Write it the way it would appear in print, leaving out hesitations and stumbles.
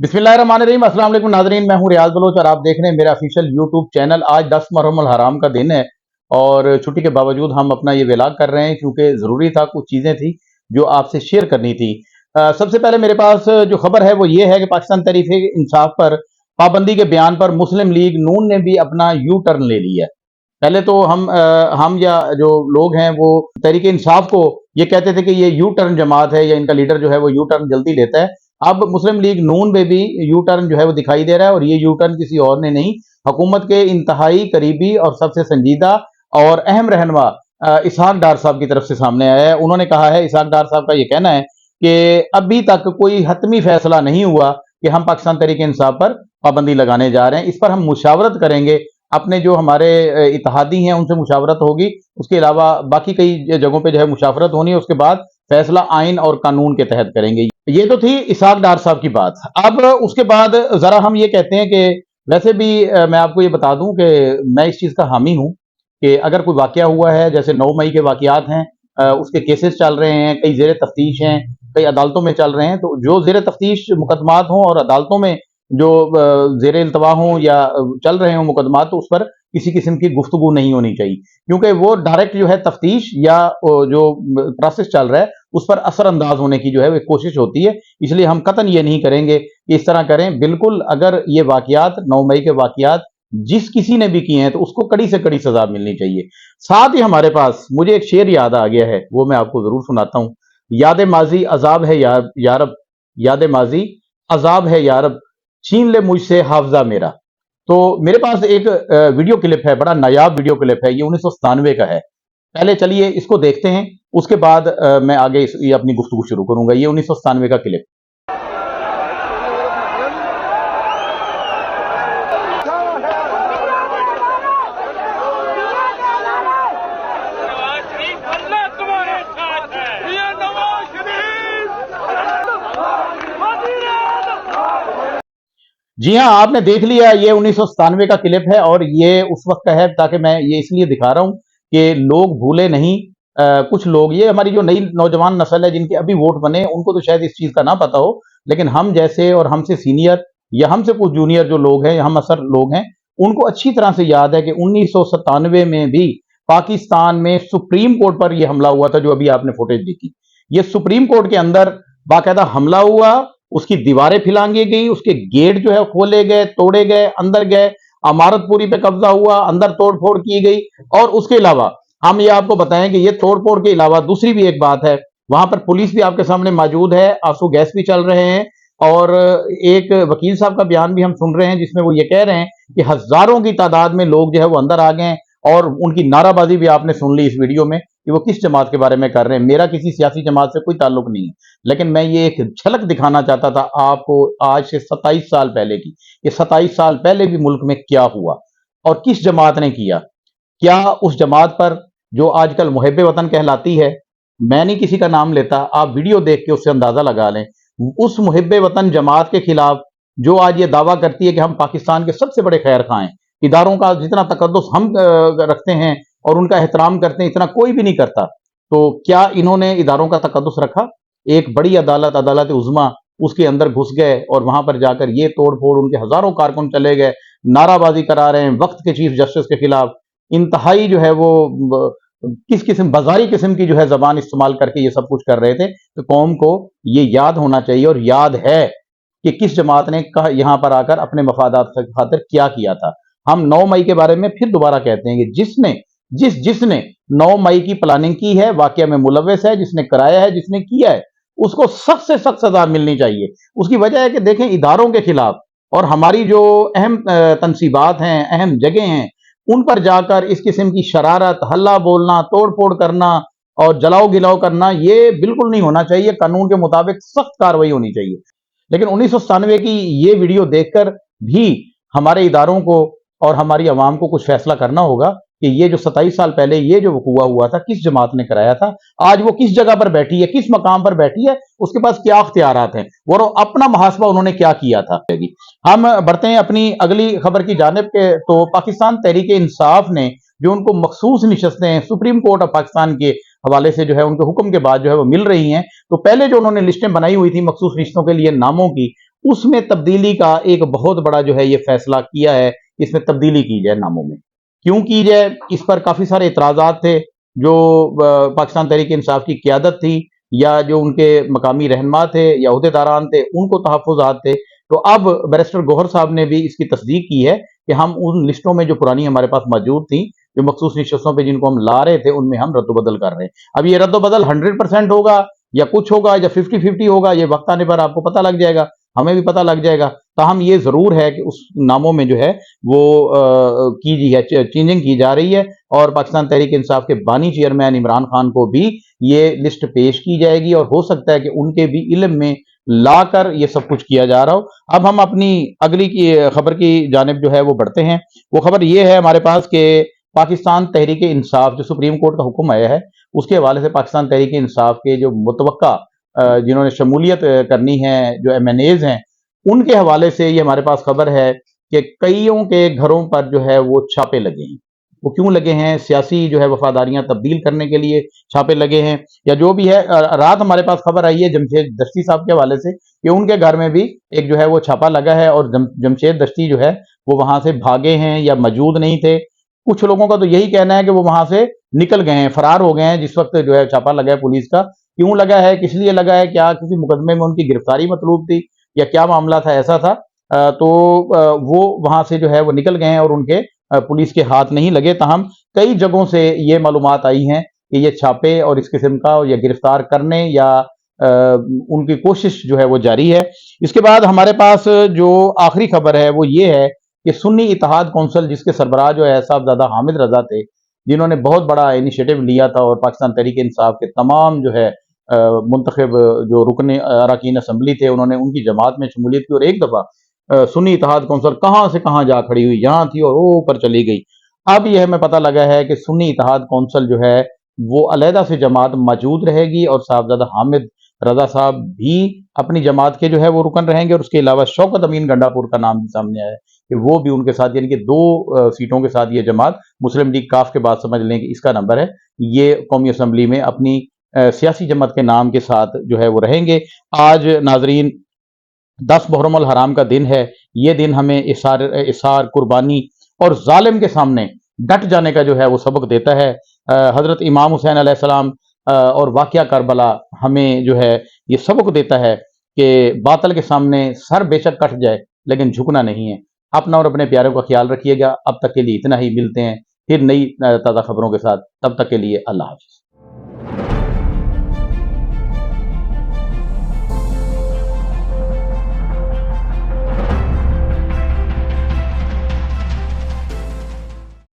बिस्मिल्लाहिर्रहमानिर्रहीम। अस्सलाम वालेकुम नाज़रीन, मैं हूं रियाज बलोच और आप देख रहे हैं मेरा ऑफिशियल यूट्यूब चैनल। आज 10 मुहर्रम हराम का दिन है और छुट्टी के बावजूद हम अपना ये व्लॉग कर रहे हैं क्योंकि ज़रूरी था, कुछ चीज़ें थी जो आपसे शेयर करनी थी। सबसे पहले मेरे पास जो खबर है वो ये है कि पाकिस्तान तहरीक-ए-इंसाफ पर पाबंदी के बयान पर मुस्लिम लीग नून ने भी अपना यू टर्न ले लिया है। पहले तो हम या जो लोग हैं वो तहरीक इंसाफ को ये कहते थे कि ये यू टर्न जमात है या इनका लीडर जो है वो यू टर्न जल्दी लेता है। अब मुस्लिम लीग नून में भी यू टर्न जो है वो दिखाई दे रहा है और ये यू टर्न किसी और ने नहीं, हुकूमत के इंतहाई करीबी और सबसे संजीदा और अहम रहनुमा इसहाक डार साहब की तरफ से सामने आया है। उन्होंने कहा है, इसहाक डार साहब का ये कहना है कि अभी तक कोई हतमी फैसला नहीं हुआ कि हम पाकिस्तान तहरीक इंसाफ पर पाबंदी लगाने जा रहे हैं। इस पर हम मुशावरत करेंगे, अपने जो हमारे इत्तेहादी हैं उनसे मुशावरत होगी, उसके अलावा बाकी कई जगहों पे जो है मुशावरत होनी है, उसके बाद फैसला आइन और कानून के तहत करेंगे। ये तो थी इसहाक डार साहब की बात। अब उसके बाद जरा हम ये कहते हैं कि वैसे भी मैं आपको ये बता दूं कि मैं इस चीज का हामी हूं कि अगर कोई वाकया हुआ है, जैसे 9 मई के वाकयात हैं, उसके केसेस चल रहे हैं, कई जेर तफ्तीश हैं, कई अदालतों में चल रहे हैं, तो जो जेर तफ्तीश मुकदमात हों और अदालतों में जो जेर इल्तवा हों या चल रहे हों मुकदमात, तो उस पर किसी किस्म की गुफ्तगू नहीं होनी चाहिए, क्योंकि वो डायरेक्ट जो है तफ्तीश या जो प्रोसेस चल रहा है उस पर असर अंदाज होने की जो है वो कोशिश होती है। इसलिए हम कतन ये नहीं करेंगे कि इस तरह करें। बिल्कुल, अगर ये वाकयात 9 मई के वाकयात जिस किसी ने भी किए हैं तो उसको कड़ी से कड़ी सजा मिलनी चाहिए। साथ ही हमारे पास मुझे एक शेर याद आ गया है, वो मैं आपको जरूर सुनाता हूँ। याद माजी अजाब है यारब, याद माजी अजाब है यारब, छीन ले मुझसे हाफजा मेरा। तो मेरे पास एक वीडियो क्लिप है, बड़ा नायाब वीडियो क्लिप है, ये 1997 का है। पहले चलिए इसको देखते हैं, उसके बाद मैं आगे ये अपनी गुफ्तगू शुरू करूंगा। ये 1997 का क्लिप। जी हाँ, आपने देख लिया, ये 1997 का क्लिप है और ये उस वक्त का है, ताकि मैं ये इसलिए दिखा रहा हूं कि लोग भूले नहीं। कुछ लोग, ये हमारी जो नई नौजवान नस्ल है जिनके अभी वोट बने, उनको तो शायद इस चीज का ना पता हो, लेकिन हम जैसे और हमसे सीनियर या हमसे कुछ जूनियर जो लोग हैं, हम असर लोग हैं, उनको अच्छी तरह से याद है कि 1997 में भी पाकिस्तान में सुप्रीम कोर्ट पर यह हमला हुआ था, जो अभी आपने फुटेज देखी। ये सुप्रीम कोर्ट के अंदर बाकायदा हमला हुआ, उसकी दीवारें फिलांगी गई, उसके गेट जो है खोले गए, तोड़े गए, अंदर गए, अमारत पूरी पे कब्जा हुआ, अंदर तोड़फोड़ की गई। और उसके अलावा हम ये आपको बताएं कि ये तोड़फोड़ के अलावा दूसरी भी एक बात है, वहां पर पुलिस भी आपके सामने मौजूद है, आंसू गैस भी चल रहे हैं और एक वकील साहब का बयान भी हम सुन रहे हैं जिसमें वो ये कह रहे हैं कि हजारों की तादाद में लोग जो है वो अंदर आ गए। और उनकी नाराबाजी भी आपने सुन ली इस वीडियो में कि वो किस जमात के बारे में कर रहे हैं। मेरा किसी सियासी जमात से कोई ताल्लुक नहीं है, लेकिन मैं ये एक झलक दिखाना चाहता था आपको आज से 27 साल पहले की, कि 27 साल पहले भी मुल्क में क्या हुआ और किस जमात ने किया। क्या उस जमात पर जो आजकल मुहब्बे वतन कहलाती है, मैं नहीं किसी का नाम लेता, आप वीडियो देख के उससे अंदाजा लगा लें, उस मुहब्बे वतन जमात के खिलाफ जो आज ये दावा करती है कि हम पाकिस्तान के सबसे बड़े खैर खां हैं, इदारों का जितना तकद्दुस हम रखते हैं और उनका एहतराम करते हैं, इतना कोई भी नहीं करता। तो क्या इन्होंने इदारों का तकद्दुस रखा? एक बड़ी अदालत, अदालत उज़्मा, उसके अंदर घुस गए और वहां पर जाकर ये तोड़ फोड़, उनके हजारों कारकुन चले गए, नाराबाजी करा रहे हैं वक्त के चीफ जस्टिस के खिलाफ। इंतहाई जो है वो किस किस्म बाजारी किस्म की जो है जबान इस्तेमाल करके ये सब कुछ कर रहे थे। तो कौम को ये याद होना चाहिए और याद है कि किस जमात ने यहां पर आकर अपने मफादात की खातिर क्या किया था। हम 9 मई के बारे में फिर दोबारा कहते हैं कि जिसने 9 मई की प्लानिंग की है, वाकया में मुलव्वस है, जिसने कराया है, जिसने किया है, उसको सख्त से सख्त सजा मिलनी चाहिए। उसकी वजह है कि देखें, इदारों के खिलाफ और हमारी जो अहम तनसीबात हैं, अहम जगह हैं, उन पर जाकर इस किस्म की शरारत, हल्ला बोलना, तोड़ फोड़ करना और जलाओ गिलाओ करना, ये बिल्कुल नहीं होना चाहिए। कानून के मुताबिक सख्त कार्रवाई होनी चाहिए। लेकिन 1997 की ये वीडियो देखकर भी हमारे इदारों को और हमारी आवाम को कुछ फैसला करना होगा कि ये जो 27 साल पहले ये जो वकूआ हुआ था, किस जमात ने कराया था, आज वो किस जगह पर बैठी है, किस मकाम पर बैठी है, उसके पास क्या अख्तियारात हैं, वो अपना मुहासबा उन्होंने क्या किया था। हम बढ़ते हैं अपनी अगली खबर की जानिब के। तो पाकिस्तान तहरीक इंसाफ ने जो उनको मखसूस नशस्तें सुप्रीम कोर्ट ऑफ पाकिस्तान के हवाले से जो है उनके हुक्म के बाद जो है वो मिल रही हैं, तो पहले जो उन्होंने लिस्टें बनाई हुई थी मखसूस रिश्तों के लिए नामों की, اس میں تبدیلی کا ایک بہت بڑا جو ہے یہ فیصلہ کیا ہے، اس میں تبدیلی کی جائے ناموں میں۔ کیوں کی جائے؟ اس پر کافی سارے اعتراضات تھے جو پاکستان تحریک انصاف کی قیادت تھی یا جو ان کے مقامی رہنما تھے یا عہدیداران تھے، ان کو تحفظات تھے۔ تو اب بیرسٹر گوہر صاحب نے بھی اس کی تصدیق کی ہے کہ ہم ان لسٹوں میں جو پرانی ہمارے پاس موجود تھیں، جو مخصوص نشستوں پہ جن کو ہم لا رہے تھے، ان میں ہم رد و بدل کر رہے ہیں۔ اب یہ رد و بدل 100% ہوگا یا کچھ ہوگا یا 50-50 ہوگا، یہ وقت آنے پر آپ کو پتہ لگ جائے گا، ہمیں بھی پتہ لگ جائے گا۔ تاہم یہ ضرور ہے کہ اس ناموں میں جو ہے وہ چینجنگ کی جا رہی ہے، اور پاکستان تحریک انصاف کے بانی چیئرمین عمران خان کو بھی یہ لسٹ پیش کی جائے گی، اور ہو سکتا ہے کہ ان کے بھی علم میں لا کر یہ سب کچھ کیا جا رہا ہو۔ اب ہم اپنی اگلی خبر کی جانب جو ہے وہ بڑھتے ہیں۔ وہ خبر یہ ہے ہمارے پاس کہ پاکستان تحریک انصاف جو سپریم کورٹ کا حکم آیا ہے، اس کے حوالے سے پاکستان تحریک انصاف کے جو متوقع جنہوں نے شمولیت کرنی ہے، جو MNAs ہیں، ان کے حوالے سے یہ ہمارے پاس خبر ہے کہ کئیوں کے گھروں پر جو ہے وہ چھاپے لگے ہیں۔ وہ کیوں لگے ہیں؟ سیاسی جو ہے وفاداریاں تبدیل کرنے کے لیے چھاپے لگے ہیں، یا جو بھی ہے۔ رات ہمارے پاس خبر آئی ہے جمشید دشتی صاحب کے حوالے سے کہ ان کے گھر میں بھی ایک جو ہے وہ چھاپا لگا ہے، اور جمشید دشتی جو ہے وہ وہاں سے بھاگے ہیں یا موجود نہیں تھے۔ کچھ لوگوں کا تو یہی کہنا ہے کہ وہ وہاں سے نکل گئے ہیں، فرار ہو گئے ہیں جس وقت جو ہے چھاپا لگا ہے پولیس کا۔ کیوں لگا ہے، کس لیے لگا ہے، کیا کسی مقدمے میں ان کی گرفتاری مطلوب تھی یا کیا معاملہ تھا، ایسا تھا، تو وہ وہاں سے جو ہے وہ نکل گئے ہیں اور ان کے پولیس کے ہاتھ نہیں لگے۔ تاہم کئی جگہوں سے یہ معلومات آئی ہیں کہ یہ چھاپے اور اس قسم کا یا گرفتار کرنے یا ان کی کوشش جو ہے وہ جاری ہے۔ اس کے بعد ہمارے پاس جو آخری خبر ہے وہ یہ ہے کہ سنی اتحاد کونسل، جس کے سربراہ جو ہے صاحبزادہ حامد رضا تھے، جنہوں نے بہت بڑا انیشیٹو لیا تھا اور پاکستان تحریک انصاف کے تمام جو ہے منتخب جو رکن اراکین اسمبلی تھے، انہوں نے ان کی جماعت میں شمولیت کی، اور ایک دفعہ سنی اتحاد کونسل کہاں سے کہاں جا کھڑی ہوئی، یہاں تھی اور اوپر چلی گئی۔ اب یہ ہمیں پتہ لگا ہے کہ سنی اتحاد کونسل جو ہے وہ علیحدہ سے جماعت موجود رہے گی، اور صاحبزادہ حامد رضا صاحب بھی اپنی جماعت کے جو ہے وہ رکن رہیں گے، اور اس کے علاوہ شوکت امین گنڈا پور کا نام بھی سامنے آیا ہے کہ وہ بھی ان کے ساتھ، یعنی کہ 2 سیٹوں کے ساتھ یہ جماعت مسلم لیگ کاف کے بعد سمجھ لیں کہ اس کا نمبر ہے، یہ قومی اسمبلی میں اپنی سیاسی جماعت کے نام کے ساتھ جو ہے وہ رہیں گے۔ آج ناظرین 10 محرم الحرام کا دن ہے۔ یہ دن ہمیں اثار قربانی اور ظالم کے سامنے ڈٹ جانے کا جو ہے وہ سبق دیتا ہے۔ حضرت امام حسین علیہ السلام اور واقعہ کربلا ہمیں جو ہے یہ سبق دیتا ہے کہ باطل کے سامنے سر بے شک کٹ جائے لیکن جھکنا نہیں ہے۔ اپنا اور اپنے پیاروں کا خیال رکھیے گا۔ اب تک کے لیے اتنا ہی، ملتے ہیں پھر نئی تازہ خبروں کے ساتھ، تب تک کے لیے اللہ حافظ۔